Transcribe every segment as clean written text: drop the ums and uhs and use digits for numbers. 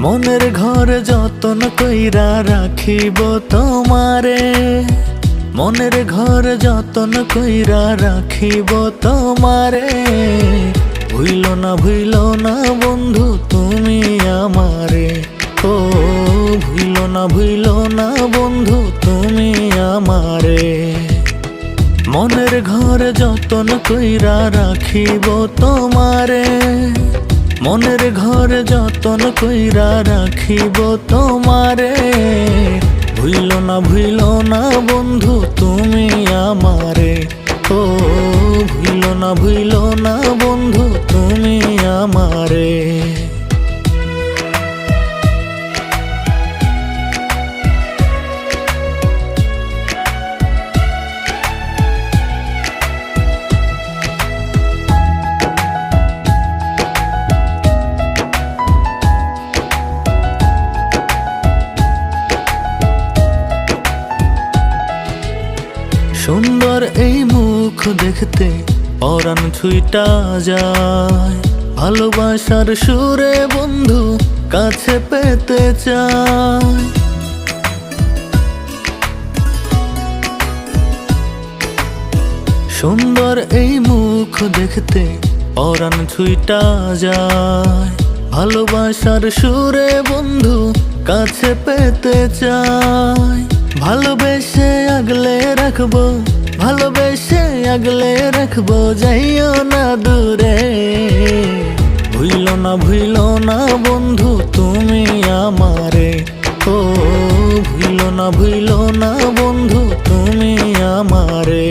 মনের ঘর যতন কইরা রাখিব তোমারে, মনের ঘর যতন কইরা রাখিব তোমারে। ভুইলো না বন্ধু তুমি আমারে, ও ভুইলো না বন্ধু তুমি আমারে। মনের ঘর যতন কইরা রাখিব তোমারে, মনের ঘর যতন কইরা রাখিব তোমারে। ভুইলো না বন্ধু তুমি আমারে, ও ভুইলো না বন্ধু তুমি আমারে। সুন্দর এই মুখ দেখতে পরাণ ছুঁইটা যায়, ভালোবাসার সুরে বন্ধু কাছে পেতে চায়। সুন্দর এই মুখ দেখতে পরাণ ছুঁইটা যায়, ভালোবাসার সুরে বন্ধু কাছে পেতে চায়। ভালোবেসে আগলে রাখবো, ভালোবেসে আগলে রাখবো, যাইও না দূরে। ভুইলো না বন্ধু তুমি আমারে, ও ভুইলো না বন্ধু তুমি আমারে।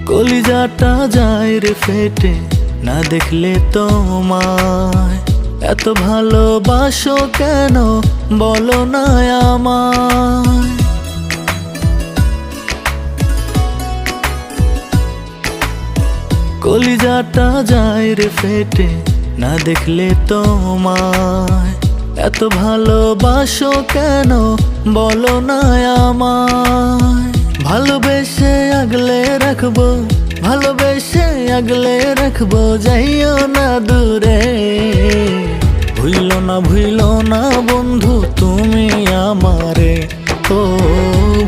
কলিজাটা যায় রে ফেটে না দেখলে তোমায়, এত ভালোবাসো কেন বলো না আমায়। কলিজাটা যায় রে ফেটে না দেখলে তোমায়, এত ভালোবাসো কেন বলো না আমায়। ভালোবেসে আগলে রাখবো, ভালোবেসে আগলে রাখবো, যাইও না দূরে। ভুইলো না বন্ধু তুমি আমারে, ও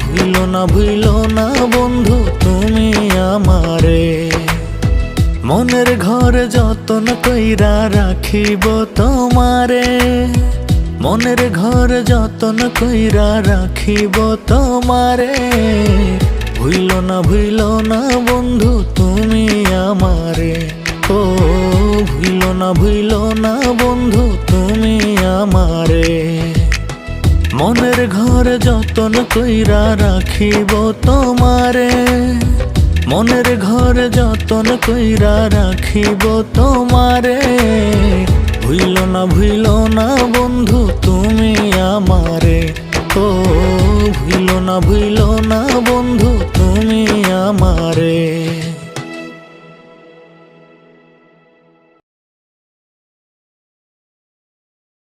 ভুইলো না বন্ধু তুমি আমারে। মনের ঘর যতন কইরা রাখিব তোমারে, মনের ঘর যতন কইরা রাখিব তোমারে। ভুইলো না বন্ধু তুমি আমারে, ও ভুইলো না বন্ধু তুমি আমারে। মনের ঘর যতন কইরা রাখিব তোমারে, মনের ঘর যতন কইরা রাখিব তোমারে। ভুইলো না বন্ধু তুমি আমারে, ও ভুইলো না বন্ধু তুমি আমারে।